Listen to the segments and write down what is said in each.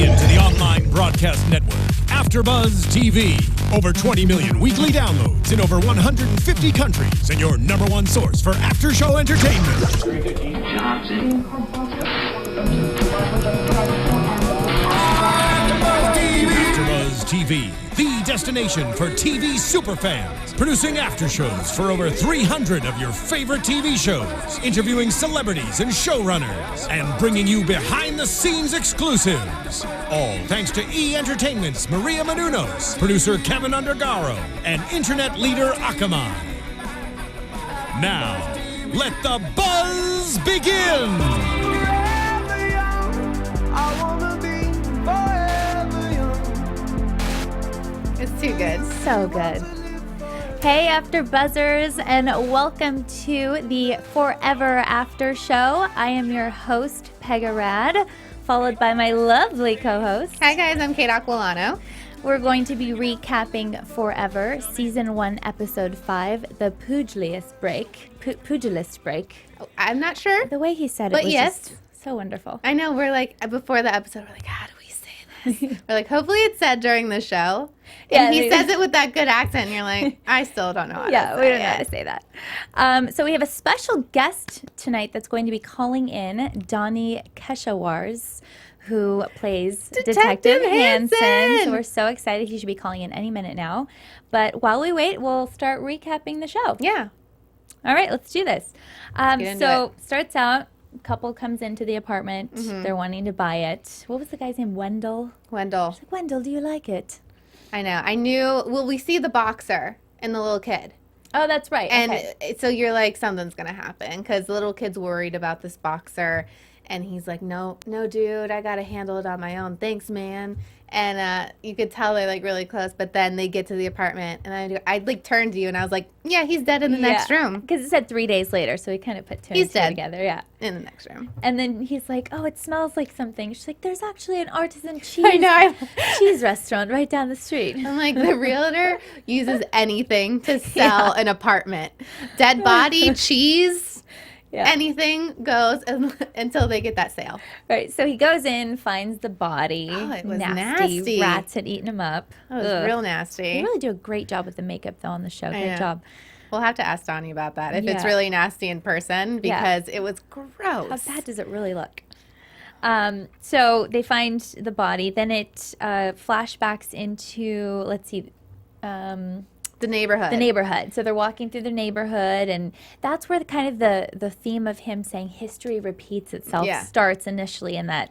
into the online broadcast network, AFTERBUZZ TV. Over 20 million weekly downloads in over 150 countries, and your number one source for after-show entertainment. AFTERBUZZ TV, the destination for TV superfans. Producing aftershows for over 300 of your favorite TV shows. Interviewing celebrities and showrunners. And bringing you behind-the-scenes exclusives. All thanks to E! Entertainment's Maria Menounos, producer Kevin Undergaro, and internet leader Akamai. Now, let the buzz begin! It's too good. So good. Hey, After Buzzers, and welcome to the Forever After Show. I am your host, Pegah Rad, followed by my lovely co-host. Hi, guys. I'm Kate Aquillano. We're going to be recapping Forever, Season 1, Episode 5, the Pugilist break. Pugilist break. Oh, I'm not sure. The way he said it But was yes. just so wonderful. I know. We're like, before the episode, we're like, how do we say this? We're like, hopefully it's said during the show. And he says it with that good accent. And you're like, I still don't know how to say it. We don't know how to say that. So we have a special guest tonight that's going to be calling in, Donnie Keshawarz, who plays Detective Hanson. So we're so excited. He should be calling in any minute now. But while we wait, we'll start recapping the show. Yeah. All right, let's do this. So starts out, couple comes into the apartment. Mm-hmm. They're wanting to buy it. What was the guy's name? Wendell? Wendell. She's like, Wendell, do you like it? I know. I knew. Well, we see the boxer and the little kid. Oh, that's right. And so you're like, something's going to happen because the little kid's worried about this boxer. And he's like, no, dude, I got to handle it on my own. Thanks, man. And you could tell they're like really close. But then they get to the apartment and I like turned to you and I was like, yeah, he's dead in the next room. Because it said 3 days later. So we kind of put two and two together. Yeah. In the next room. And then he's like, oh, it smells like something. She's like, there's actually an artisan cheese restaurant right down the street. I'm like, the realtor uses anything to sell an apartment. Dead body, cheese. Yeah. Anything goes until they get that sale. Right. So he goes in, finds the body. Oh, it was nasty. Rats had eaten him up. It was real nasty. They really do a great job with the makeup, though, on the show. Great job. We'll have to ask Donnie about that, if it's really nasty in person, because it was gross. How bad does it really look? So they find the body. Then it flashbacks into, let's see, the neighborhood. The neighborhood. So they're walking through the neighborhood, and that's where the theme of him saying history repeats itself starts initially in that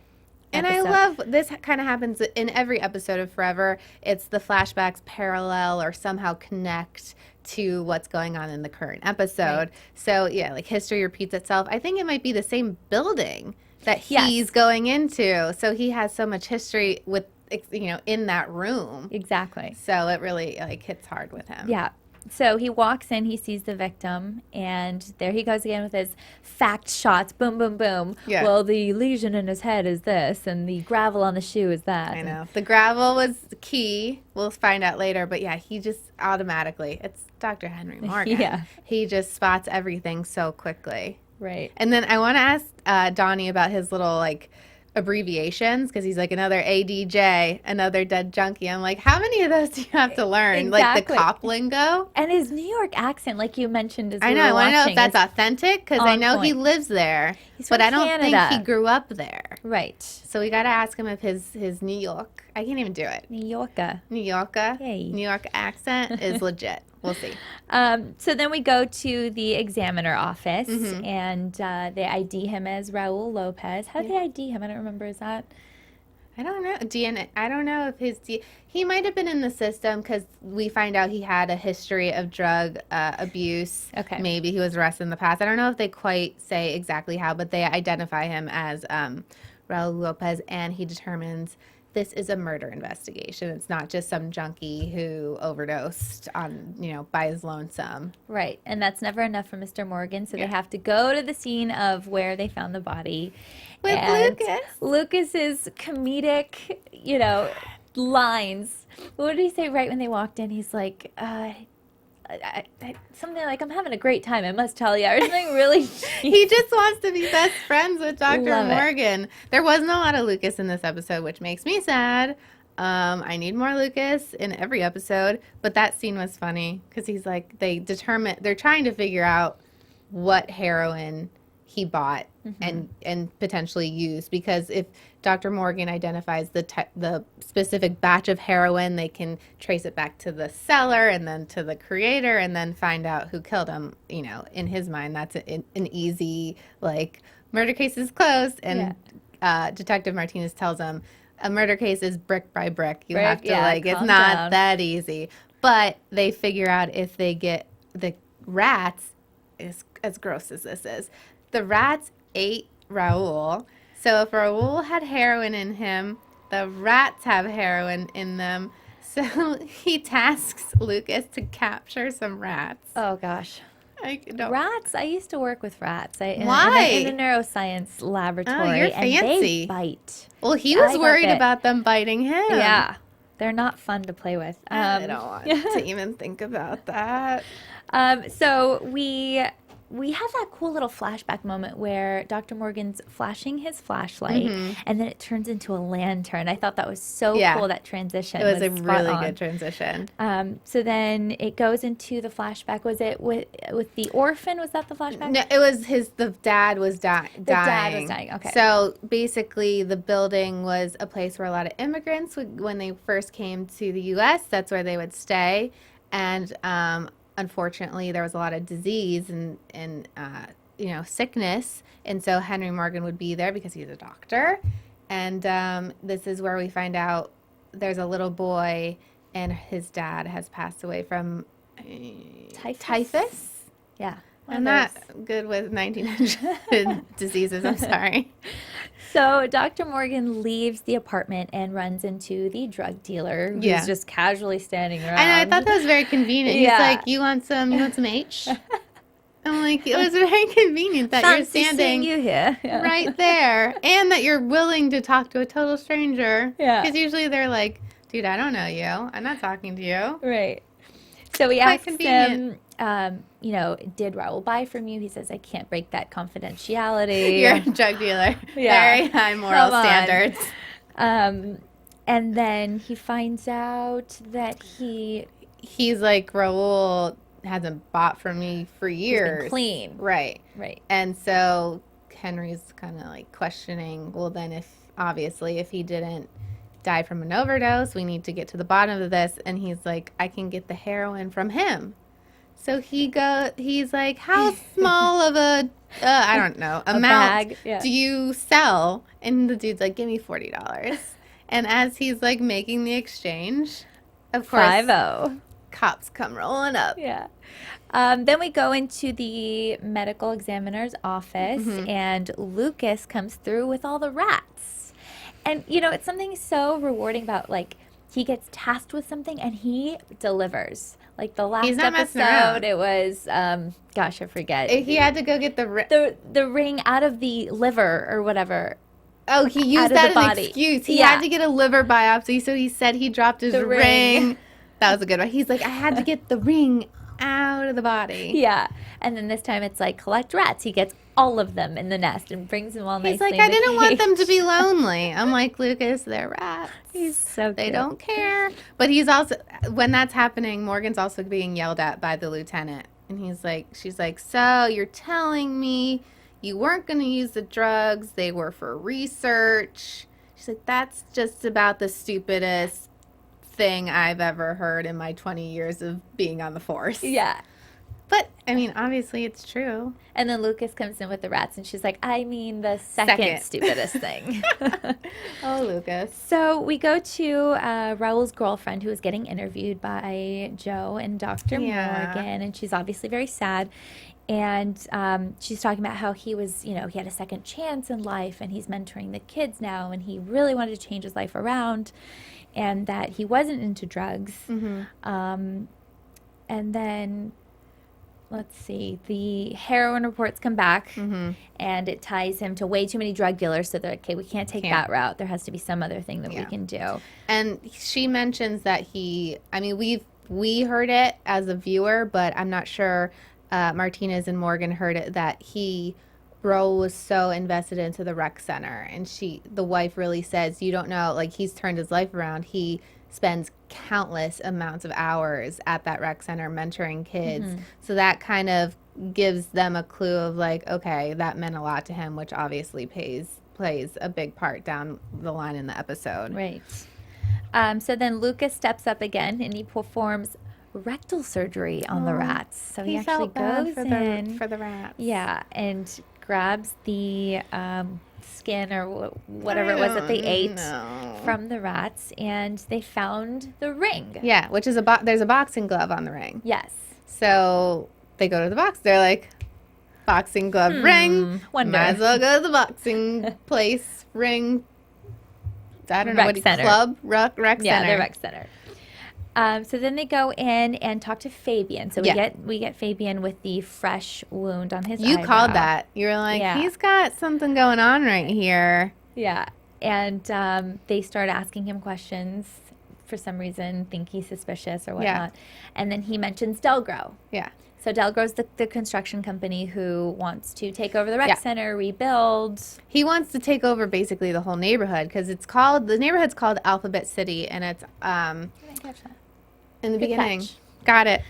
and episode. I love, this kind of happens in every episode of Forever. It's the flashbacks parallel or somehow connect to what's going on in the current episode. Right. So, yeah, like history repeats itself. I think it might be the same building that he's going into. So he has so much history with, in that room. Exactly. So it really hits hard with him. Yeah. So he walks in, he sees the victim, and there he goes again with his fact shots. Boom, boom, boom. Yeah. Well, the lesion in his head is this, and the gravel on the shoe is that. I know. The gravel was key. We'll find out later. But yeah, he just automatically, it's Dr. Henry Morgan. Yeah. He just spots everything so quickly. Right. And then I want to ask Donnie about his little abbreviations, because he's like, another ADJ, another dead junkie. I'm like, how many of those do you have to learn? Exactly. Like the cop lingo? And his New York accent, like you mentioned, I know. I want to know if that's authentic, because I know he lives there, but I don't think he grew up there. Right. So we got to ask him if his New York, I can't even do it. New Yorker. Hey. New York accent is legit. We'll see. So then we go to the examiner office, and they ID him as Raul Lopez. How did they ID him? I don't remember. Is that? I don't know. DNA. I don't know if he might have been in the system, because we find out he had a history of drug abuse. Okay. Maybe he was arrested in the past. I don't know if they quite say exactly how, but they identify him as Raul Lopez, and he determines this is a murder investigation. It's not just some junkie who overdosed on, by his lonesome. Right. And that's never enough for Mr. Morgan. So they have to go to the scene of where they found the body. With Lucas. Lucas's comedic, lines. What did he say right when they walked in? He's like, something like, I'm having a great time, I must tell you, or something really He just wants to be best friends with Dr. Love it. Morgan. There wasn't a lot of Lucas in this episode, which makes me sad. I need more Lucas in every episode, but that scene was funny because he's like, they're trying to figure out what heroin he bought and potentially used, because if Dr. Morgan identifies the specific batch of heroin, they can trace it back to the seller and then to the creator and then find out who killed him. You know, in his mind, that's an easy, like, murder case is closed. And Detective Martinez tells him a murder case is brick by brick. You have to, like, it's not that easy. But they figure out if they get the rats, as gross as this is, the rats ate Raul. So if Raul had heroin in him, the rats have heroin in them. So he tasks Lucas to capture some rats. Oh, gosh. Rats? I used to work with rats. Why? In a neuroscience laboratory. Oh, you're fancy. And they bite. Well, he was worried about them biting him. Yeah. They're not fun to play with. I don't want to even think about that. So we have that cool little flashback moment where Dr. Morgan's flashing his flashlight, and then it turns into a lantern. I thought that was so cool, that transition. It was a really good transition. So then it goes into the flashback. Was it with the orphan? Was that the flashback? No, it was the dad was dying. The dad was dying, okay. So basically the building was a place where a lot of immigrants, when they first came to the U.S., that's where they would stay. And unfortunately, there was a lot of disease and sickness, and so Henry Morgan would be there because he's a doctor. And this is where we find out there's a little boy, and his dad has passed away from typhus. Yeah, I'm not good with 1900 diseases. I'm sorry. So Dr. Morgan leaves the apartment and runs into the drug dealer who's just casually standing around. And I thought that was very convenient. He's like, you want some H? I'm like, it was very convenient that you're standing right there, and that you're willing to talk to a total stranger. Yeah. Because usually they're like, dude, I don't know you. I'm not talking to you. Right. So we asked him, did Raul buy from you? He says, I can't break that confidentiality. You're a drug dealer. Very high moral standards. And then he finds out that he's like, Raul hasn't bought from me for years. He's been clean. Right. And so Henry's kind of like questioning, well, then if he didn't die from an overdose, we need to get to the bottom of this. And he's like, I can get the heroin from him. So he's like, how small of a amount do you sell? And the dude's like, give me $40. And as he's like making the exchange, of course, 50. Cops come rolling up. Yeah. Then we go into the medical examiner's office, and Lucas comes through with all the rats. And, it's something so rewarding about, like, he gets tasked with something and he delivers. Like the last episode, it was, I forget. He had to go get the ring out of the liver or whatever. Oh, he used that as an excuse. He had to get a liver biopsy, so he said he dropped his ring. That was a good one. He's like, I had to get the ring out of the body. Yeah. And then this time it's like, collect rats. He gets all of them in the nest and brings them all nicely. He's like, I didn't want them to be lonely. I'm like, Lucas, they're rats. He's so cute. They don't care. But he's also, when that's happening, Morgan's also being yelled at by the lieutenant. And she's like, so you're telling me you weren't going to use the drugs. They were for research. She's like, that's just about the stupidest thing I've ever heard in my 20 years of being on the force. Yeah. But, I mean, obviously it's true. And then Lucas comes in with the rats, and she's like, I mean the second stupidest thing. Oh, Lucas. So we go to Raul's girlfriend, who is getting interviewed by Joe and Dr. Morgan, and she's obviously very sad. And she's talking about how he was, he had a second chance in life, and he's mentoring the kids now, and he really wanted to change his life around, and that he wasn't into drugs. And then, let's see, the heroin reports come back, and it ties him to way too many drug dealers, so they're like, okay, we can't take that route. There has to be some other thing that we can do. And she mentions that we've we heard it as a viewer, but I'm not sure Martinez and Morgan heard it, that Raul was so invested into the rec center, and the wife really says, you don't know, like, he's turned his life around. He spends countless amounts of hours at that rec center mentoring kids. So that kind of gives them a clue of like, okay, that meant a lot to him, which obviously plays a big part down the line in the episode. Right. So then Lucas steps up again and he performs rectal surgery on the rats. So he actually goes in for the rats. Yeah, and grabs the skin or whatever it was that they ate from the rats, and they found the ring. Yeah, which is there's a boxing glove on the ring. Yes. So they go to the box. They're like, boxing glove ring. Wonder. Might as well go to the boxing place ring. I don't know Rec what center. Club rec center. Yeah, the rec center. So then they go in and talk to Fabian. So we get Fabian with the fresh wound on his eyebrow. You called that. You were like, he's got something going on right here. Yeah. And they start asking him questions for some reason, think he's suspicious or whatnot. Yeah. And then he mentions Delgro. Yeah. So Delgro's the construction company who wants to take over the rec center, rebuild. He wants to take over basically the whole neighborhood because the neighborhood's called Alphabet City, and it's in the beginning. Catch. Got it.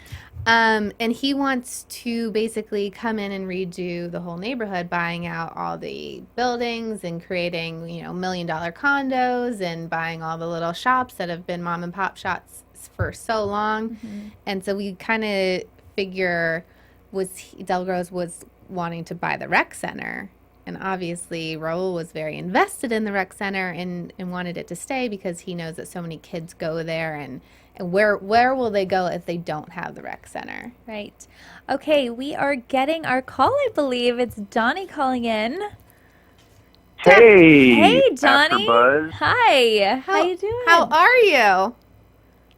And he wants to basically come in and redo the whole neighborhood, buying out all the buildings and creating, $1 million Mm-hmm. condos and buying all the little shops that have been mom and pop shops for so long. And so we kind of figure Delgros was wanting to buy the rec center, and obviously Raul was very invested in the rec center and wanted it to stay because he knows that so many kids go there, and where will they go if they don't have the rec center? Right. Okay, we are getting our call, I believe. It's Donnie calling in. Hey! Hey, Donnie. AFTERBUZZ. Hi. How you doing? How are you?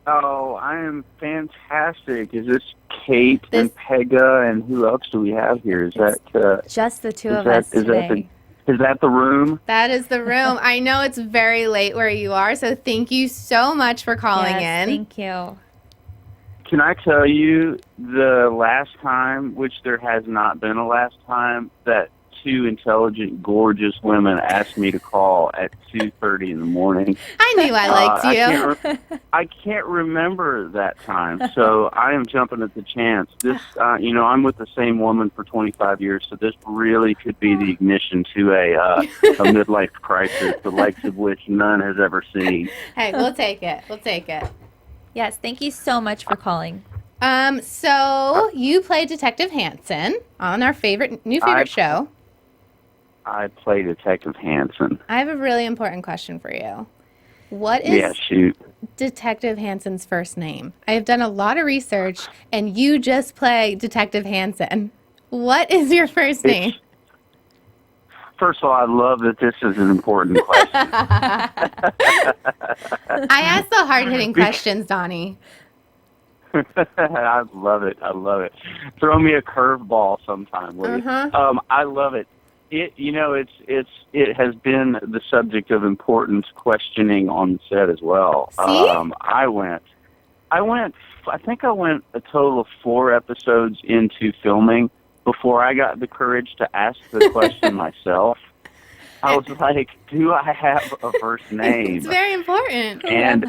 Oh, I am fantastic. Is this Kate and Pegah, and who else do we have here? Is that just the two of us today? Is that the room? That is the room. I know it's very late where you are, so thank you so much for calling in. Thank you. Can I tell you the last time, which there has not been a last time, that two intelligent, gorgeous women asked me to call at 2:30 in the morning. I knew I liked you. I can't remember that time, so I am jumping at the chance. This, I'm with the same woman for 25 years, so this really could be the ignition to a midlife crisis, the likes of which none has ever seen. Hey, we'll take it. We'll take it. Yes, thank you so much for calling. So you play Detective Hanson on our new favorite show. I play Detective Hanson. I have a really important question for you. What is Detective Hanson's first name? I have done a lot of research, and you just play Detective Hanson. What is your first name? First of all, I love that this is an important question. I ask the hard-hitting questions, Donnie. I love it. I love it. Throw me a curveball sometime, will you? I love it. It has been the subject of important questioning on the set as well. See? I think I went a total of 4 episodes into filming before I got the courage to ask the question myself. I was like, do I have a first name? It's very important. And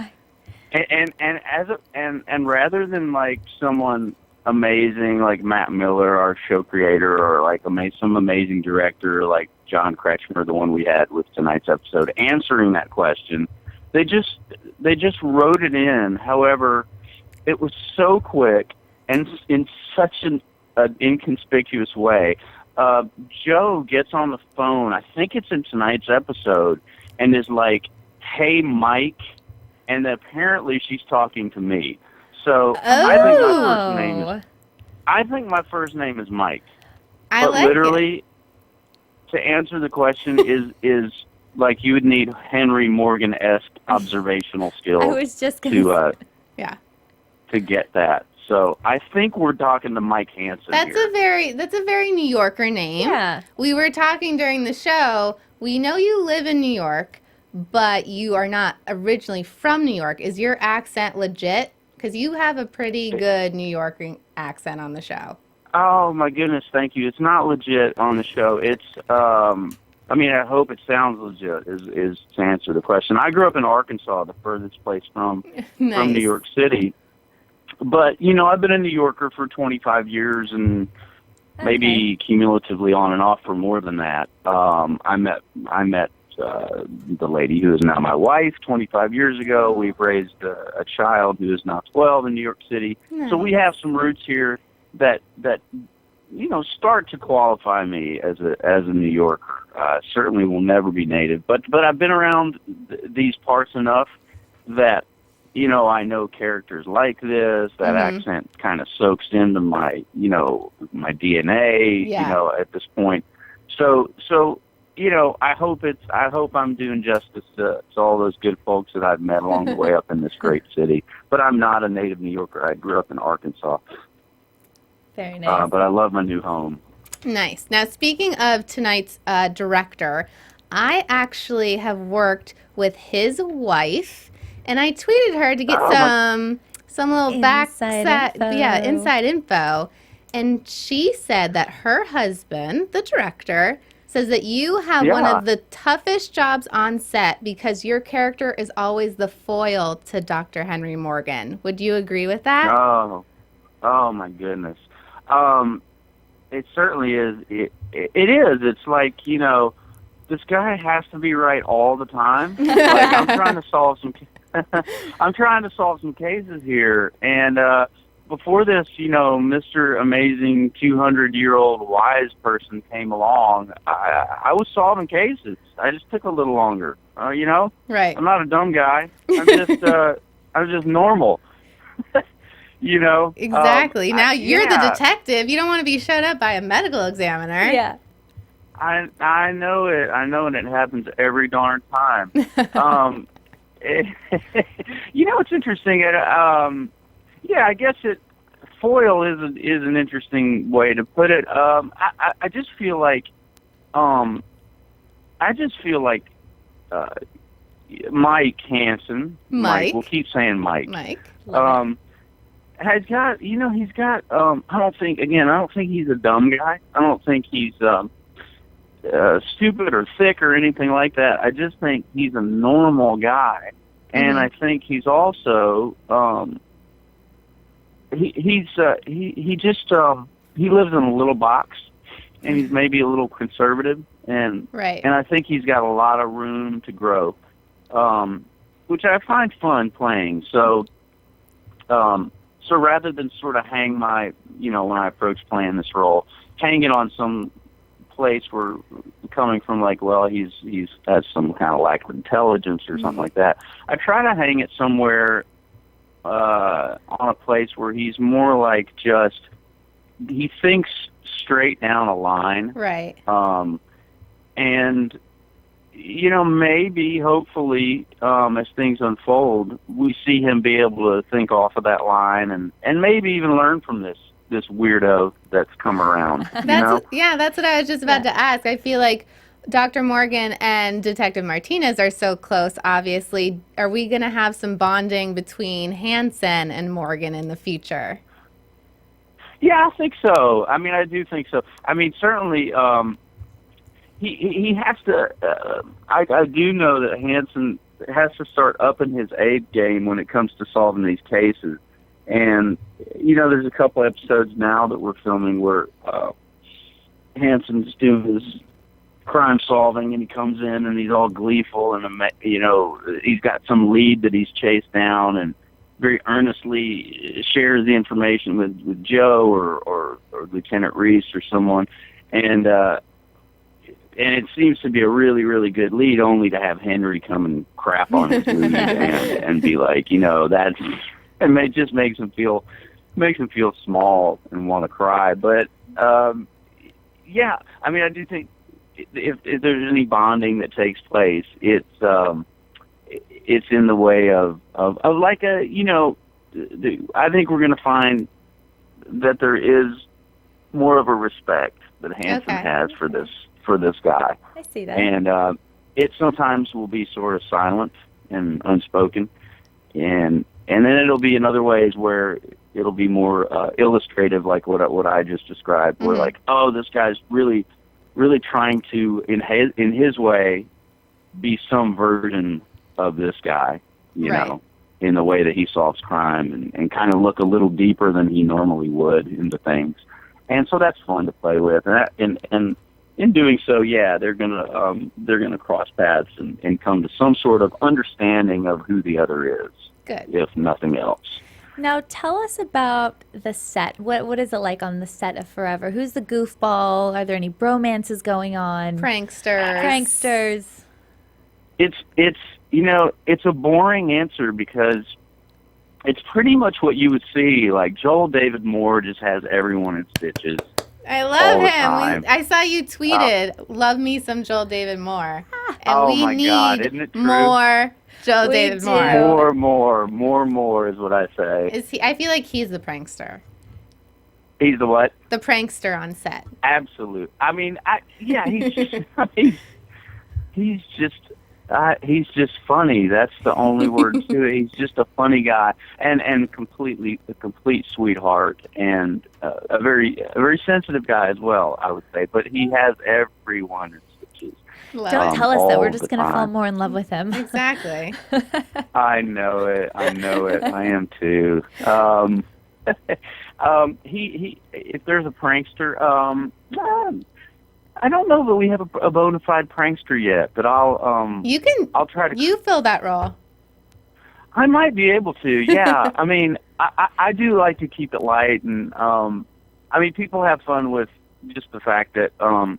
rather than like someone amazing like Matt Miller, our show creator, or like some amazing director like John Kretschmer, the one we had with tonight's episode, answering that question, they just wrote it in. However, it was so quick and in such an inconspicuous way. Joe gets on the phone, I think it's in tonight's episode, and is like, "Hey, Mike," and apparently she's talking to me. So I think my first name is Mike. But literally, to answer the question is like you would need Henry Morgan-esque observational skills. I was just gonna to get that. So I think we're talking to Mike Hanson. That's a very New Yorker name. Yeah. We were talking during the show. We know you live in New York, but you are not originally from New York. Is your accent legit? Because you have a pretty good New York accent on the show. Oh my goodness, thank you. It's not legit on the show. It's I mean, I hope it sounds legit is to answer the question. I grew up in Arkansas, the furthest place from Nice. New York City. But, you know, I've been a New Yorker for 25 years and maybe cumulatively on and off for more than that. I met the lady who is now my wife 25 years ago. We've raised a child who is now 12 in New York City. Nice. So we have some roots here that you know, start to qualify me as a New Yorker. Certainly will never be native, but I've been around these parts enough that, you know, I know characters like this. That accent kind of soaks into my, you know, my DNA. Yeah. You know, at this point. So you know, I hope I'm doing justice to all those good folks that I've met along the way up in this great city. But I'm not a native New Yorker. I grew up in Arkansas. Very nice. But I love my new home. Nice. Now, speaking of tonight's director, I actually have worked with his wife, and I tweeted her to get some little inside info. And she said that her husband, the director, says that you have one of the toughest jobs on set because your character is always the foil to Dr. Henry Morgan. Would you agree with that? Oh my goodness. It certainly is. It is. It's like, you know, this guy has to be right all the time. Like, I'm trying to solve some cases here, and before this, you know, Mr. Amazing 200-year-old wise person came along. I was solving cases. I just took a little longer. You know, Right. I'm not a dumb guy. I'm just normal. You know? Exactly. Now you're the detective. You don't want to be shut up by a medical examiner. Yeah. I know it. I know, and it happens every darn time. You know, it's interesting. Yeah, I guess foil is an interesting way to put it. I just feel like Mike Hanson. Mike. We'll keep saying Mike. Mike. Has got, you know, he's got, I don't think he's a dumb guy. I don't think he's stupid or thick or anything like that. I just think he's a normal guy. And I think he's also, he lives in a little box, and he's maybe a little conservative, and I think he's got a lot of room to grow, which I find fun playing. So rather than sort of hang my, you know, when I approach playing this role, hang it on some place where coming from like, well, he's has some kind of lack of intelligence or something like that. I try to hang it somewhere on a place where he's more like just, he thinks straight down a line. Right. And, you know, maybe, hopefully, as things unfold, we see him be able to think off of that line and maybe even learn from this weirdo that's come around. That's what I was just about to ask. I feel like Dr. Morgan and Detective Martinez are so close, obviously. Are we going to have some bonding between Hanson and Morgan in the future? Yeah, I think so. I mean, I do think so. I mean, certainly, he has to, I do know that Hanson has to start upping his A game when it comes to solving these cases. And, you know, there's a couple episodes now that we're filming where Hanson's doing his crime solving, and he comes in and he's all gleeful, and, you know, he's got some lead that he's chased down and very earnestly shares the information with Joe or Lieutenant Reese or someone. And it seems to be a really, really good lead, only to have Henry come and crap on his lead and be like, you know, that's, and it just makes him feel small and want to cry. But yeah, I mean, I do think if there's any bonding that takes place, it's in the way of like a, you know, I think we're going to find that there is more of a respect that Hanson has for this guy. I see that. And it sometimes will be sort of silent and unspoken, and then it'll be in other ways where it'll be more illustrative, like what I just described. Where like, oh, this guy's really trying to, in his way, be some version of this guy, you know, in the way that he solves crime, and kind of look a little deeper than he normally would into things. And so that's fun to play with. And in doing so, yeah, they're gonna cross paths and come to some sort of understanding of who the other is. Good. If nothing else. Now, tell us about the set. What is it like on the set of Forever? Who's the goofball? Are there any bromances going on? Pranksters. It's a boring answer because it's pretty much what you would see. Like Joel David Moore just has everyone in stitches. I love him. I saw you tweeted, "Love me some Joel David Moore," and we my need God, isn't it true? more Joel David Moore. More is what I say. Is he? I feel like he's the prankster. He's the what? The prankster on set. Absolute. I mean, he's just. He's just funny. That's the only word to it. He's just a funny guy, and a complete sweetheart, and a very sensitive guy as well, I would say. But he has everyone in stitches. Don't tell us that. We're just going to fall more in love with him. Exactly. I know it. I am too. He if there's a prankster, I don't know that we have a bona fide prankster yet, but I'll try to. You fill that role. I might be able to. Yeah. I mean, I do like to keep it light, and I mean, people have fun with just the fact that kind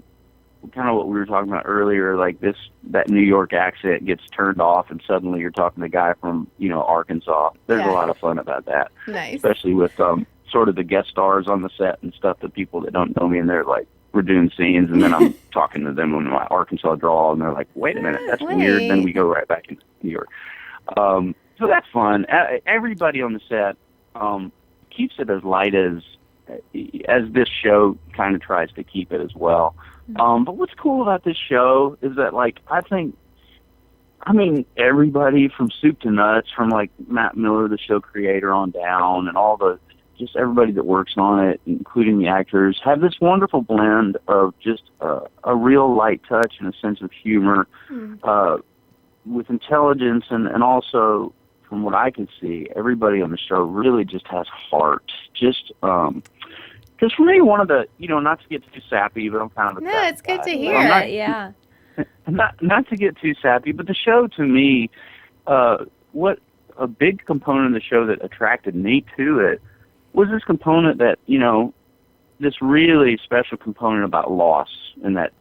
of what we were talking about earlier, like that New York accent gets turned off, and suddenly you're talking to a guy from Arkansas. There's a lot of fun about that. Nice. Especially with sort of the guest stars on the set and stuff. The people that don't know me, and they're like, we're doing scenes, and then I'm talking to them in my Arkansas drawl, and they're like, wait a minute, that's weird. Then we go right back into New York. So that's fun. Everybody on the set keeps it as light as this show kind of tries to keep it as well. But what's cool about this show is that, like, I mean, everybody from soup to nuts, from like Matt Miller, the show creator, on down, and just everybody that works on it, including the actors, have this wonderful blend of just a real light touch and a sense of humor with intelligence, and also, from what I can see, everybody on the show really just has heart. Just because for me, one of the, not to get too sappy, but I'm kind of a sappy it's good guy. to hear. Yeah. Not to get too sappy, but the show, to me, what a big component of the show that attracted me to it was this component that, this really special component about loss, and that,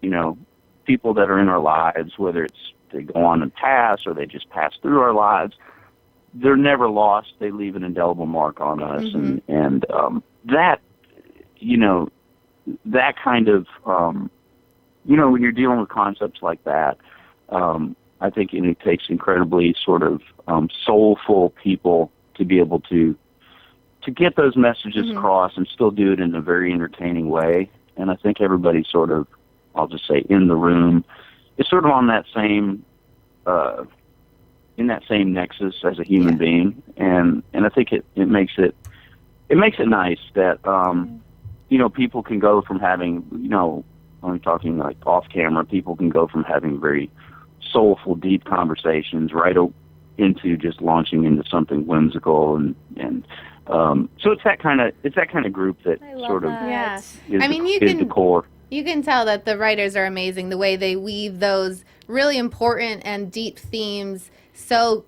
people that are in our lives, whether it's they go on and pass or they just pass through our lives, they're never lost. They leave an indelible mark on us. And that, that kind of, when you're dealing with concepts like that, I think it takes incredibly sort of soulful people to be able to get those messages across and still do it in a very entertaining way. And I think everybody sort of, I'll just say, in the room is sort of on that same, in that same nexus as a human being. And I think it makes it nice that, people can go from having, I'm talking like off camera, people can go from having very soulful, deep conversations right into just launching into something whimsical, and so it's that kind of group that sort of is the core. You can tell that the writers are amazing, the way they weave those really important and deep themes so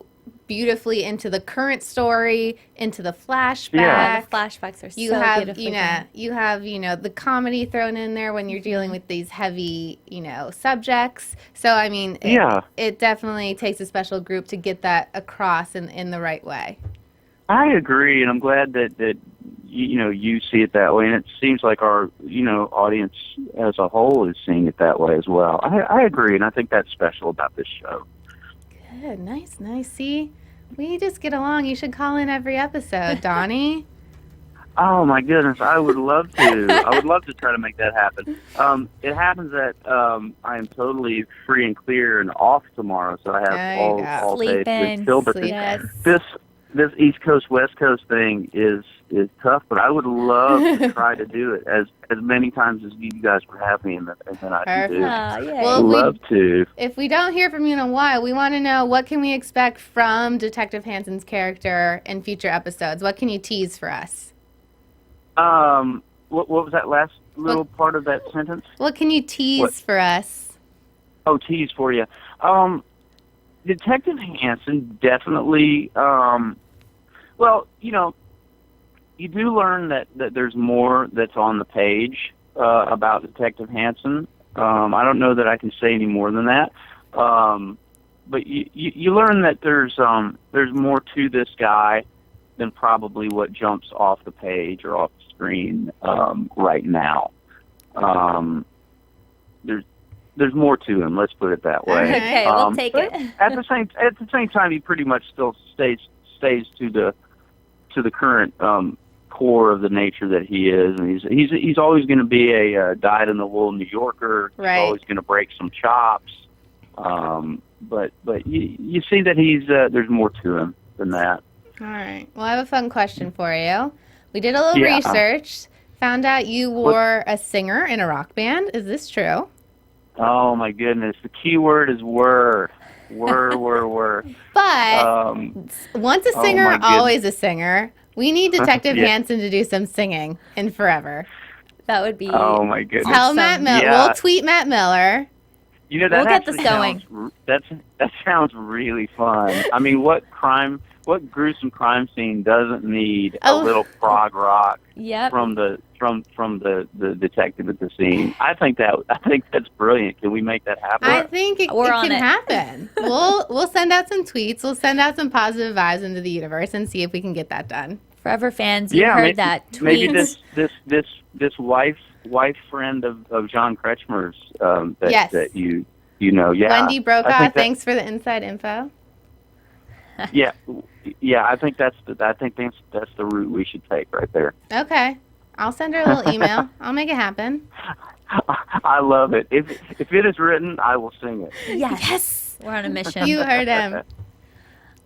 beautifully into the current story, into the flashback. Yeah, the flashbacks are so beautifully done. You have, the comedy thrown in there when you're dealing with these heavy, subjects. So, I mean, it definitely takes a special group to get that across in the right way. I agree, and I'm glad that you see it that way, and it seems like our, audience as a whole is seeing it that way as well. I agree, and I think that's special about this show. Good, nice. See, we just get along. You should call in every episode, Donnie. Oh my goodness, I would love to. I would love to try to make that happen. It happens that I am totally free and clear and off tomorrow, so I have all day to chill. But this East Coast West Coast thing is tough, but I would love to try to do it as many times as you guys would have me, and then I can do. Well, love to. If we don't hear from you in a while, we want to know, what can we expect from Detective Hanson's character in future episodes? What can you tease for us? What was that last little part of that sentence? What can you tease for us? Oh, tease for you. Detective Hanson definitely, well, you know, you do learn that there's more that's on the page about Detective Hanson. I don't know that I can say any more than that. But you learn that there's more to this guy than probably what jumps off the page or off the screen right now. There's more to him. Let's put it that way. Okay, we'll take it. At the same time, he pretty much still stays to the current core of the nature that he is, and he's always going to be a dyed-in-the-wool New Yorker. Right. He's always going to break some chops. But you see that there's more to him than that. All right. Well, I have a fun question for you. We did a little research, found out you were a singer in a rock band. Is this true? Oh, my goodness. The key word is were. Were. But once a singer, always a singer. We need Detective Yeah. Hanson to do some singing in Forever. That would be. Oh, my goodness. Tell Matt Miller. Yeah. We'll tweet Matt Miller. You know, that We'll get this actually going. That sounds really fun. I mean, what gruesome crime scene doesn't need a little prog rock Yep. from the detective at the scene? I think that's brilliant. Can we make that happen? I think it can happen. We'll send out some tweets. We'll send out some positive vibes into the universe and see if we can get that done. Forever fans, you heard that. Tweets. Maybe this wife friend of John Kretschmer's that you know. Yeah. Wendy Brokaw, thanks for the inside info. yeah. I think that's the route we should take right there. Okay. I'll send her a little email. I'll make it happen. I love it. If it is written, I will sing it. Yes. We're on a mission. You heard him.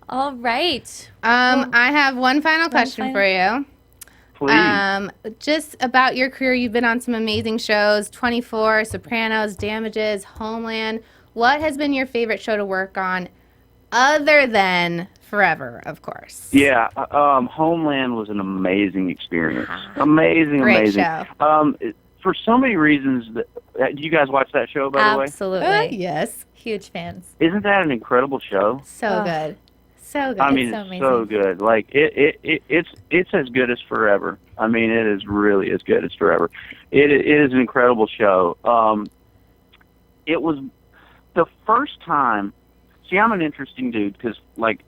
All right. I have one final question for you. Please. Just about your career, you've been on some amazing shows, 24, Sopranos, Damages, Homeland. What has been your favorite show to work on other than Forever, of course? Yeah, Homeland was an amazing experience. Great show. For so many reasons, do you guys watch that show, by the way? Absolutely. Yes. Huge fans. Isn't that an incredible show? So good. So good. I mean, so it's amazing. so good. Like it's as good as Forever. I mean, it is really as good as Forever. It is an incredible show. It was the first time. See, I'm an interesting dude because, like,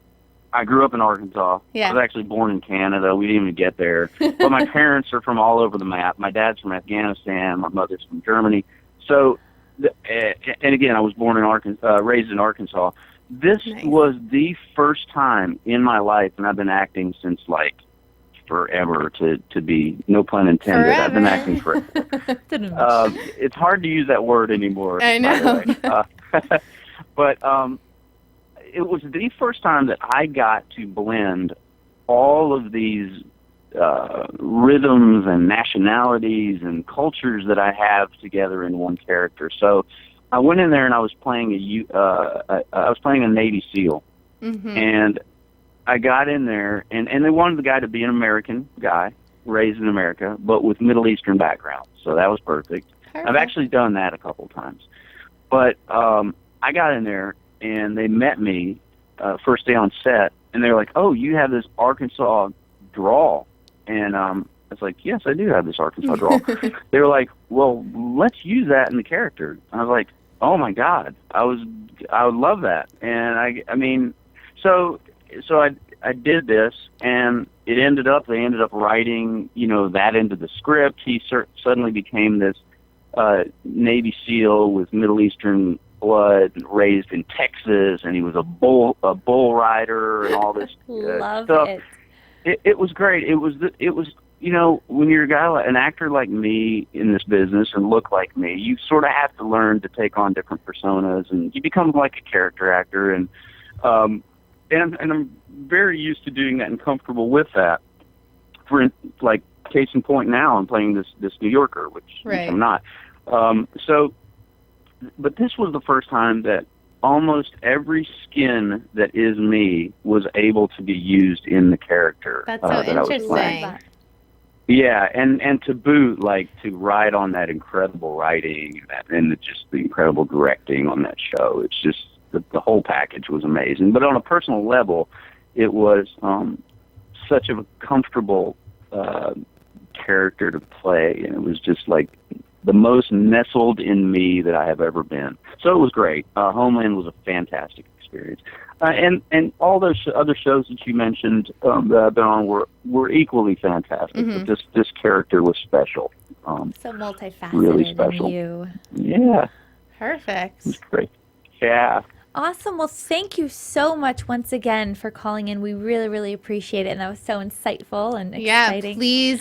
I grew up in Arkansas. Yeah. I was actually born in Canada. We didn't even get there. But my parents are from all over the map. My dad's from Afghanistan. My mother's from Germany. So, and again, I was born in Arkansas, raised in Arkansas. This was the first time in my life, and I've been acting since, like, forever, to be, no pun intended. Forever. I've been acting forever. It's hard to use that word anymore. I know. By the way. But it was the first time that I got to blend all of these rhythms and nationalities and cultures that I have together in one character. So I went in there and I was playing a Navy SEAL, and I got in there and they wanted the guy to be an American guy raised in America, but with Middle Eastern background. So that was perfect. I've actually done that a couple times, but I got in there and they met me first day on set, and they were like, "Oh, you have this Arkansas drawl," and I was like, "Yes, I do have this Arkansas drawl." They were like, "Well, let's use that in the character." I was like, "Oh my God, I would love that." And I mean, so I did this, and they ended up writing, that into the script. He suddenly became this Navy SEAL with Middle Eastern blood, raised in Texas, and he was a bull rider and all this Love stuff. it. It was great. It was when you're an actor like me in this business and look like me, you sort of have to learn to take on different personas, and you become like a character actor. And and I'm very used to doing that and comfortable with that. For like case in point, now I'm playing this New Yorker, which I'm not. But this was the first time that almost every skin that is me was able to be used in the character. That's so that I was playing. interesting. Yeah, and to boot, like, to ride on that incredible writing and just the incredible directing on that show. It's just, the whole package was amazing. But on a personal level, it was such a comfortable character to play, and it was just, like, the most nestled in me that I have ever been. So it was great. Homeland was a fantastic experience. And all those other shows that you mentioned that I've been on were equally fantastic. But this character was special. So multifaceted really special. in you. Yeah. Perfect. It was great. Yeah. Awesome. Well, thank you so much once again for calling in. We really, really appreciate it. And that was so insightful and exciting. Yeah, please,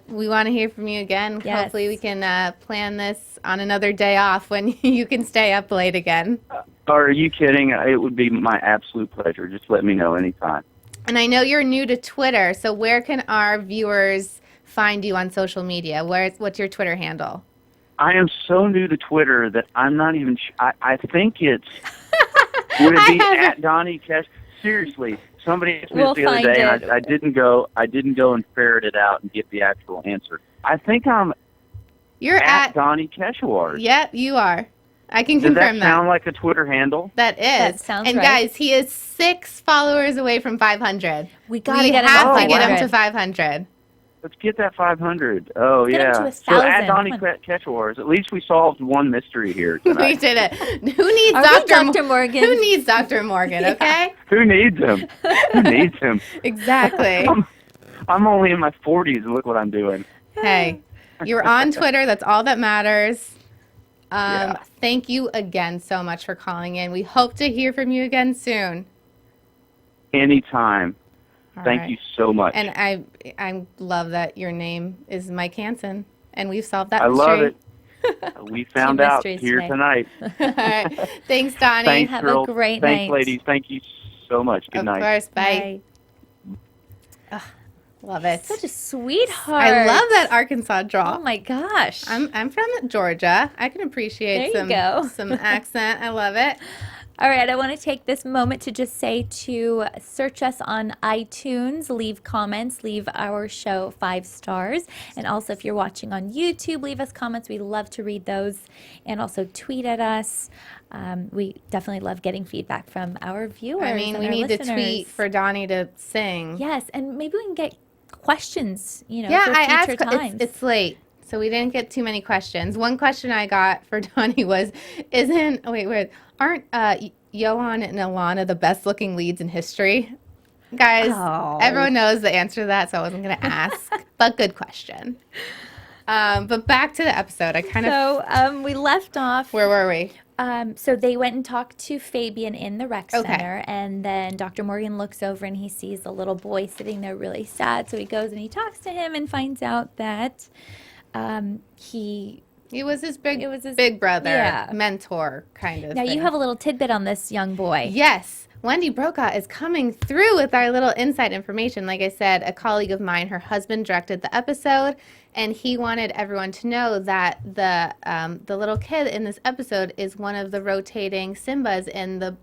we want to hear from you again. Yes. Hopefully we can plan this on another day off when you can stay up late again. Are you kidding? It would be my absolute pleasure. Just let me know anytime. And I know you're new to Twitter, so where can our viewers find you on social media? What's your Twitter handle? I am so new to Twitter that I'm not even I think it's... Would it be at Donnie Keshawarz? Seriously, somebody asked me this the other day, and I didn't go and ferret it out and get the actual answer. I think you're at Donnie Keshawarz. Yep, you are. I can confirm that. Does that sound like a Twitter handle? That is. That sounds and right. guys, he is 6 followers away from 500. We have to get him to 500. Let's get that 500. Oh, get yeah. Him to 1,000. So at Donnie Keshawarz, at least we solved one mystery here tonight. We did it. Who needs Dr. Morgan? Who needs Dr. Morgan, okay? Who needs him? Who needs him? Exactly. I'm only in my 40s, and look what I'm doing. Hey, you're on Twitter. That's all that matters. Thank you again so much for calling in. We hope to hear from you again soon. Anytime. Thank you so much. And I love that your name is Mike Hanson, and we've solved that mystery. I love it. We found out here tonight. All right. Thanks, Donnie. Thanks, Have girls. a great night. Thanks, ladies. Thank you so much. Good night. Of course. Bye. Love it. Such a sweetheart. I love that Arkansas draw. Oh my gosh. I'm from Georgia. I can appreciate some accent. I love it. All right, I want to take this moment to just say to search us on iTunes, leave comments, leave our show 5 stars. And also, if you're watching on YouTube, leave us comments. We love to read those. And also tweet at us. We definitely love getting feedback from our viewers. I mean, we need to tweet for Donnie to sing. Yes, and maybe we can get questions, for I future asked. times. It's late. So we didn't get too many questions. One question I got for Donnie was, aren't Ioan and Alana the best looking leads in history? Guys, everyone knows the answer to that, so I wasn't going to ask. But good question. But back to the episode. We left off. Where were we? So they went and talked to Fabian in the rec center, and then Dr. Morgan looks over and he sees the little boy sitting there really sad. So he goes and he talks to him and finds out that he was his big brother, mentor kind of thing. Now you have a little tidbit on this young boy. Yes. Wendy Brokaw is coming through with our little inside information. Like I said, a colleague of mine, her husband directed the episode, and he wanted everyone to know that the little kid in this episode is one of the rotating Simbas in the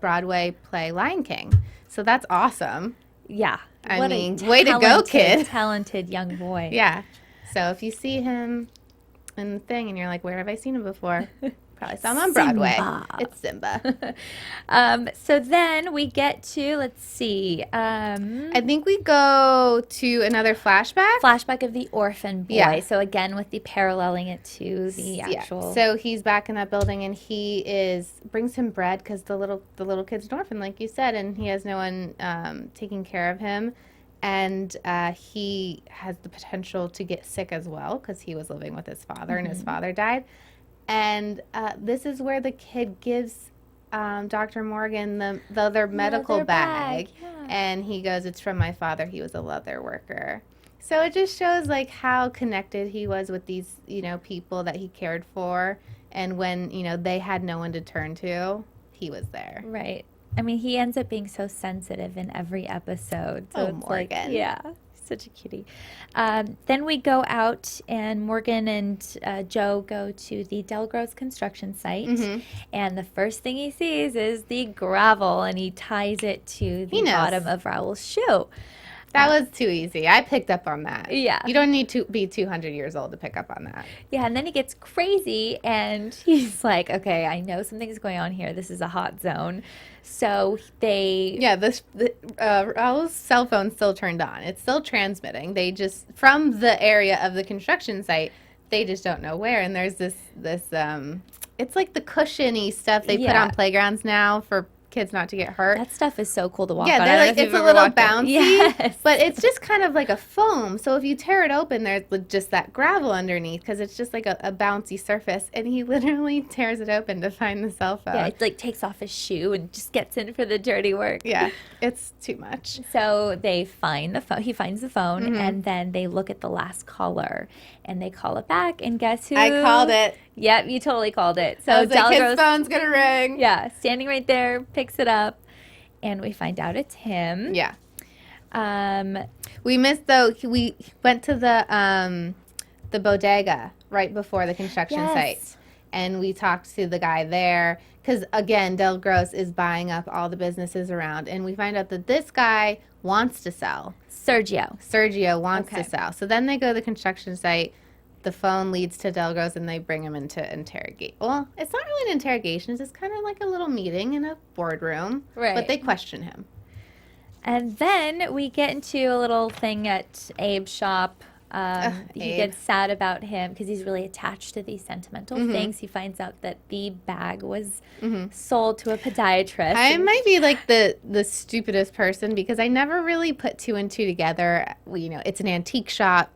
Broadway play Lion King. So that's awesome. Yeah. I mean, way to go, kid. Talented young boy. Yeah. So if you see him in the thing and you're like, where have I seen him before? Probably saw him on Broadway. It's Simba. So then we get to, let's see. I think we go to another flashback. Flashback of the orphan boy. Yeah. So again, with the paralleling it to the actual. So he's back in that building, and he brings him bread because the little kid's an orphan, like you said, and he has no one taking care of him. And he has the potential to get sick as well because he was living with his father, and his father died. And this is where the kid gives Dr. Morgan the other medical bag. Yeah. And he goes, "It's from my father. He was a leather worker." So it just shows like how connected he was with these, people that he cared for. And when, they had no one to turn to, he was there. Right. I mean, he ends up being so sensitive in every episode. So Oh, it's like, Morgan. yeah, such a cutie. Then we go out, and Morgan and Joe go to the Delgro's construction site. And the first thing he sees is the gravel, and he ties it to the bottom of Raul's shoe. That was too easy. I picked up on that. Yeah. You don't need to be 200 years old to pick up on that. Yeah, and then he gets crazy, and he's like, okay, I know something's going on here. This is a hot zone. So they... Yeah, Raul's cell phone's still turned on. It's still transmitting. They just, from the area of the construction site, they just don't know where. And there's this it's like the cushiony stuff they put on playgrounds now for kids not to get hurt. That stuff is so cool to walk on. Yeah, they're like, it's a little bouncy, yes. but it's just kind of like a foam. So if you tear it open, there's just that gravel underneath because it's just like a bouncy surface. And he literally tears it open to find the cell phone. Yeah, it like takes off his shoe and just gets in for the dirty work. Yeah, it's too much. So they find the phone. He finds the phone, and then they look at the last caller, and they call it back. And guess who? I called it. Yep, you totally called it. So I was like, his phone's gonna ring. Yeah, standing right there, picks it up, and we find out it's him. Yeah. We missed though. We went to the bodega right before the construction site, and we talked to the guy there because again, Delgros is buying up all the businesses around, and we find out that this guy wants to sell. Sergio wants to sell. So then they go to the construction site. The phone leads to Delgros, and they bring him into interrogate. Well, it's not really an interrogation. It's just kind of like a little meeting in a boardroom. Right. But they question him. And then we get into a little thing at Abe's shop. He gets sad about him because he's really attached to these sentimental things. He finds out that the bag was sold to a podiatrist. I might be like the stupidest person because I never really put two and two together. You know, it's an antique shop.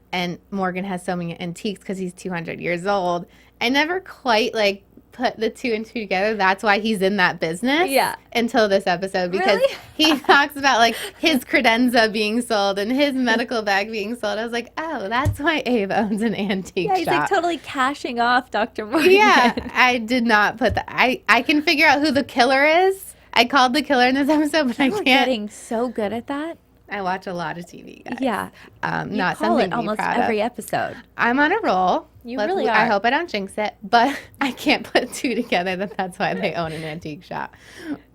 And Morgan has so many antiques because he's 200 years old. I never quite like put the two and two together. That's why he's in that business. Yeah. Until this episode because he talks about like his credenza being sold and his medical bag being sold. I was like, oh, that's why Abe owns an antique shop. He's like totally cashing off Dr. Morgan. Yeah, I did not put that. I can figure out who the killer is. I called the killer in this episode, but I can't. Getting so good at that. I watch a lot of TV, guys. Yeah. Not call something it to be almost proud every of. episode. I'm on a roll. You really are. I hope I don't jinx it, but I can't put two together that's why they own an antique shop.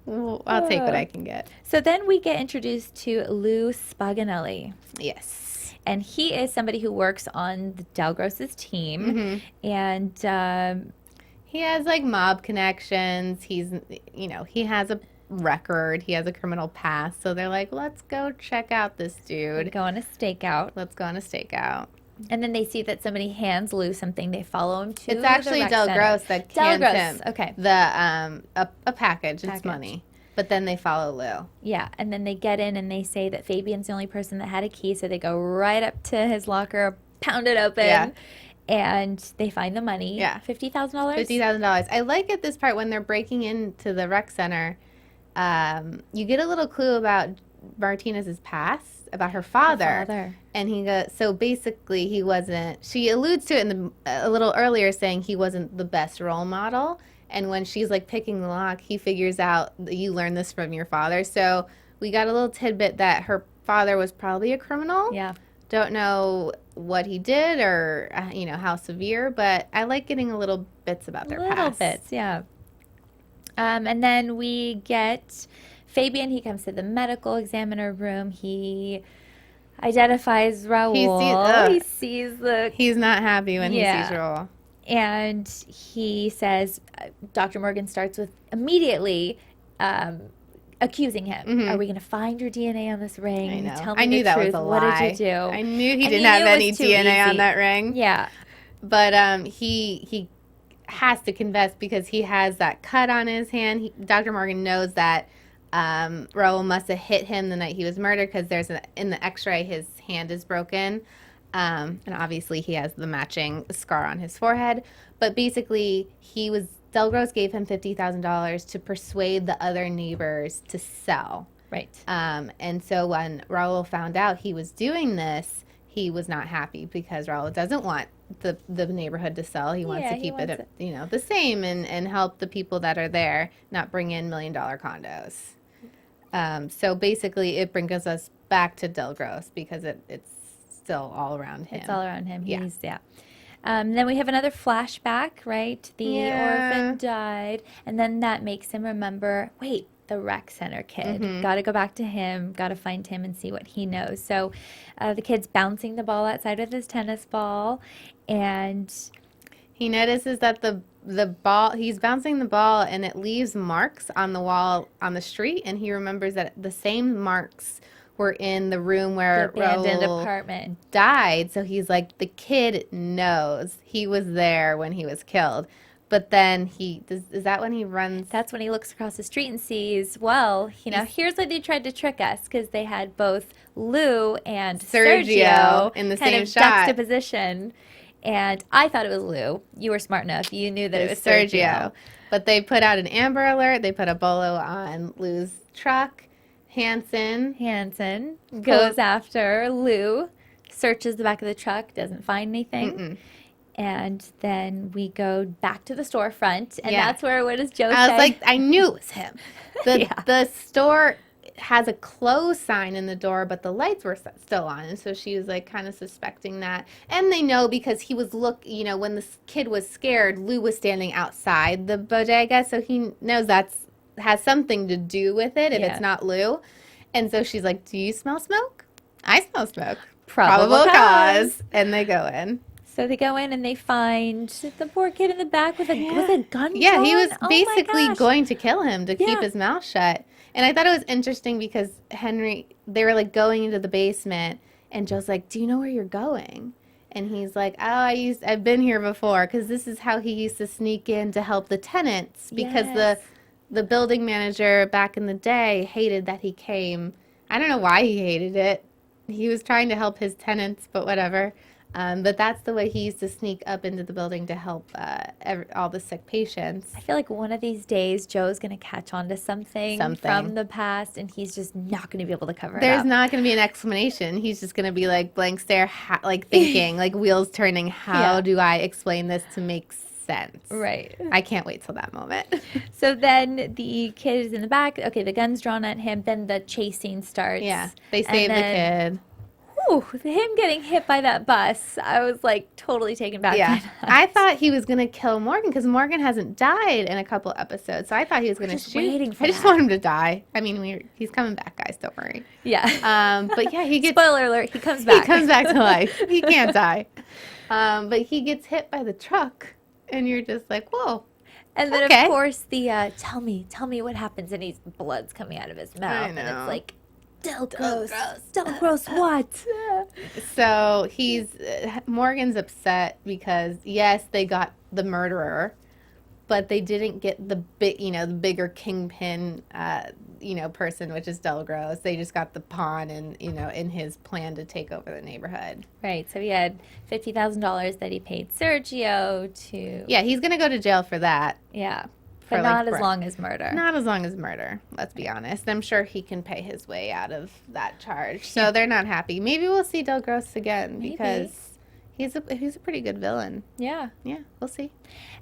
Well, I'll take what I can get. So then we get introduced to Lou Spaganelli. Yes. And he is somebody who works on the Delgros's team. And he has like mob connections. He has a record. He has a criminal past. So they're like, let's go check out this dude. go on a stakeout. Let's go on a stakeout. And then they see that somebody hands Lou something. They follow him to It's actually the rec Delgros center. that hands Delgros, him okay. a package. It's money. But then they follow Lou. Yeah, and then they get in and they say that Fabian's the only person that had a key. So they go right up to his locker, pound it open. And they find the money. Yeah. $50,000? $50,000. I like at this part when they're breaking into the rec center, you get a little clue about Martinez's past, about her father. And he goes, so basically he wasn't, she alludes to it a little earlier saying he wasn't the best role model. And when she's like picking the lock, he figures out that you learned this from your father. So we got a little tidbit that her father was probably a criminal. Yeah. Don't know what he did or, how severe, but I like getting a little bits about their past. Little bits, yeah. And then we get Fabian. He comes to the medical examiner room. He identifies Raul. He sees He's not happy when he sees Raul. And he says, Dr. Morgan starts with immediately accusing him. Are we going to find your DNA on this ring? I know. Tell me I knew the that truth. was a lie. What did you do? I knew he didn't have any DNA on that ring. Yeah. But he has to confess because he has that cut on his hand. Dr. Morgan knows that Raul must have hit him the night he was murdered because in the x-ray his hand is broken. And obviously he has the matching scar on his forehead. But basically Delgros gave him $50,000 to persuade the other neighbors to sell. Right. And so when Raul found out he was doing this, he was not happy because Raul doesn't want the neighborhood to sell. He wants Yeah, to he keep wants it, the same and help the people that are there, not bring in $1 million condos. So basically, it brings us back to Del Gross because it's still all around him. It's all around him. Yeah. Then we have another flashback, right? The Yeah. orphan died, and then that makes him remember, wait, the rec center kid. Got to go back to him, got to find him and see what he knows. So the kid's bouncing the ball outside with his tennis ball, and He notices that the ball, he's bouncing the ball and it leaves marks on the wall on the street, and he remembers that the same marks were in the room the where abandoned Raul apartment. died. So he's like, the kid knows he was there when he was killed. But then is that when he runs? That's when he looks across the street and sees, well, here's why they tried to trick us, because they had both Lou and Sergio in the kind same of shot. juxtaposition. And I thought it was Lou. You were smart enough. You knew that it was Sergio. But they put out an Amber Alert. They put a bolo on Lou's truck. Hanson goes after Lou, searches the back of the truck, doesn't find anything. And then we go back to the storefront, and that's where, what does Joe say? I was like, I knew it was him. The store has a close sign in the door, but the lights were still on, and so she was like kind of suspecting that. And they know because he was when this kid was scared, Lou was standing outside the bodega, so he knows has something to do with it if it's not Lou. And so she's like, do you smell smoke? I smell smoke. Probable cause. And they go in. So they go in and they find the poor kid in the back with a gun. Yeah, he was drawn. basically going to kill him to keep his mouth shut. And I thought it was interesting because they were like going into the basement, and Joe's like, do you know where you're going? And he's like, oh, I've been here before, because this is how he used to sneak in to help the tenants, because the building manager back in the day hated that he came. I don't know why he hated it. He was trying to help his tenants, but whatever. But that's the way he used to sneak up into the building to help all the sick patients. I feel like one of these days Joe's going to catch on to something from the past, and he's just not going to be able to cover it up. There's not going to be an explanation. He's just going to be like blank stare, like thinking, like wheels turning. How do I explain this to make sense? Right. I can't wait till that moment. So then the kid is in the back. Okay, the gun's drawn at him. Then the chasing starts. Yeah, they save the kid. Whew, him getting hit by that bus, I was like totally taken back. Yeah, I thought he was gonna kill Morgan because Morgan hasn't died in a couple episodes, so I thought he was gonna shoot. I just want him to die. I mean, he's coming back, guys. Don't worry. Yeah. But yeah, he gets. Spoiler alert: he comes back. He comes back to life. He can't die. But he gets hit by the truck, and you're just like, whoa. And then of course the tell me what happens, and blood's coming out of his mouth, and it's like. Del Gross, what? So Morgan's upset because yes, they got the murderer, but they didn't get the bigger kingpin, person, which is Del Gross. They just got the pawn in his plan to take over the neighborhood. Right. So he had $50,000 that he paid Sergio to. Yeah, he's gonna go to jail for that. Yeah. But not as long as murder. Not as long as murder, let's be honest. I'm sure he can pay his way out of that charge. So they're not happy. Maybe we'll see Del Gross again because he's a pretty good villain. Yeah. Yeah, we'll see.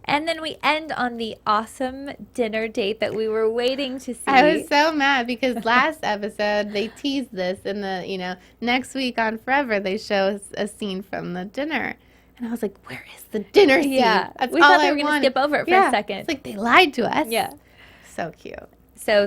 And then we end on the awesome dinner date that we were waiting to see. I was so mad because last episode they teased this, and next week on Forever they show a scene from the dinner. And I was like, where is the dinner scene? Yeah. That's we all thought they were going to skip over it for a second. It's like they lied to us. Yeah. So cute. So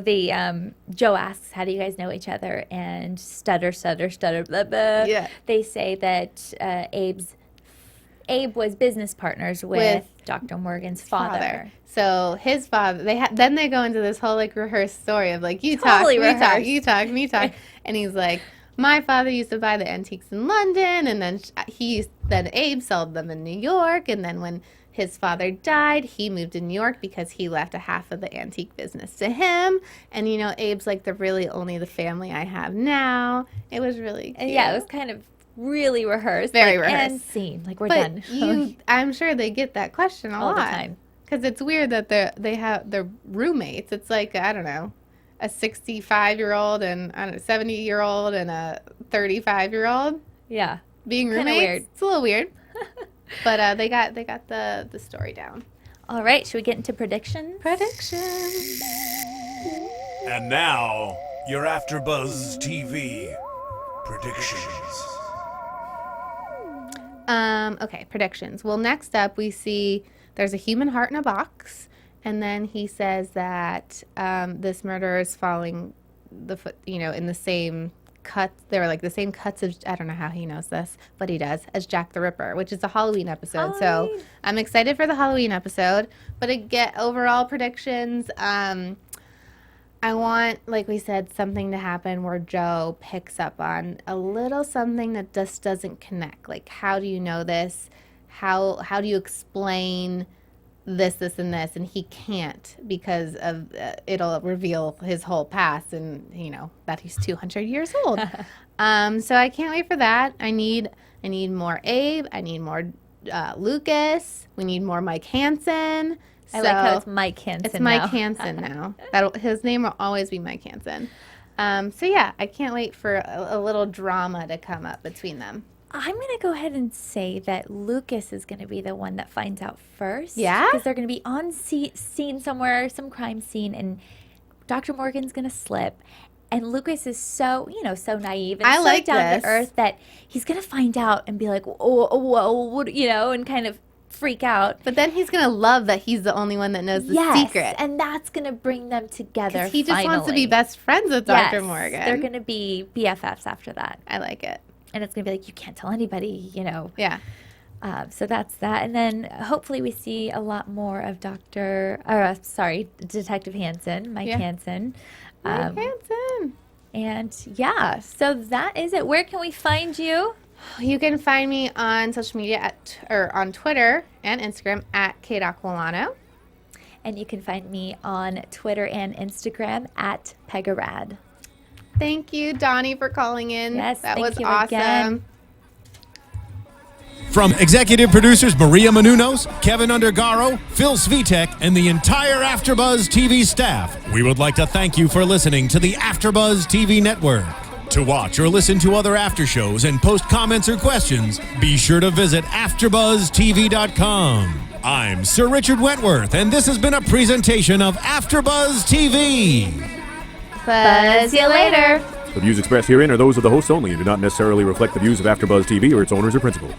Joe asks, how do you guys know each other? And stutter, blah, blah. Yeah. They say that Abe was business partners with Dr. Morgan's father. So his father, then they go into this whole rehearsed story of you totally talk, you talk, me talk. And he's like, my father used to buy the antiques in London, and then Abe sold them in New York, and then when his father died, he moved to New York because he left a half of the antique business to him. And Abe's like, only the family I have now. It was really cute. Yeah, it was kind of really rehearsed. Very rehearsed. And scene, we're done. I'm sure they get that question all lot. The time. Because it's weird that they're roommates. It's like, I don't know, a 65-year-old and a 70-year-old and a 35-year-old. Yeah. Being roommates. Kinda weird. It's a little weird. But they got the story down. All right, should we get into predictions? Predictions. And now, your AfterBuzz TV predictions. Okay, predictions. Well, next up we see there's a human heart in a box, and then he says that this murderer is following the foot, in the same cuts. They were like the same cuts of, I don't know how he knows this, but he does, as Jack the Ripper, which is a Halloween episode. So I'm excited for the Halloween episode. But to get overall predictions, I want, like we said, something to happen where Joe picks up on a little something that just doesn't connect. Like, how do you know this? How do you explain this, and this? And he can't, because of it'll reveal his whole past, and that he's 200 years old. So I can't wait for that. I need more Abe. I need more Lucas. We need more Mike Hanson. I like how it's Mike Hanson. It's Mike Hanson now. His name will always be Mike Hanson. So yeah, I can't wait for a little drama to come up between them. I'm going to go ahead and say that Lucas is going to be the one that finds out first. Yeah? Because they're going to be on scene somewhere, some crime scene, and Dr. Morgan's going to slip. And Lucas is so naive and so down to earth that he's going to find out and be like, whoa, what, and kind of freak out. But then he's going to love that he's the only one that knows the secret. And that's going to bring them together. He just wants to be best friends with Dr. Morgan. They're going to be BFFs after that. I like it. And it's going to be like, you can't tell anybody, Yeah. So that's that. And then hopefully we see a lot more of Detective Hanson, Mike Hanson. Mike Hanson. And yeah, so that is it. Where can we find you? You can find me on social media on Twitter and Instagram at Aquillano. And you can find me on Twitter and Instagram at Pegah. Thank you, Donnie, for calling in. Yes, that thank was you awesome. again. From executive producers Maria Menounos, Kevin Undergaro, Phil Svitek, and the entire AfterBuzz TV staff, we would like to thank you for listening to the AfterBuzz TV network. To watch or listen to other after shows and post comments or questions, be sure to visit AfterBuzzTV.com. I'm Sir Richard Wentworth, and this has been a presentation of AfterBuzz TV. Buzz you later. The views expressed herein are those of the hosts only and do not necessarily reflect the views of AfterBuzz TV or its owners or principals.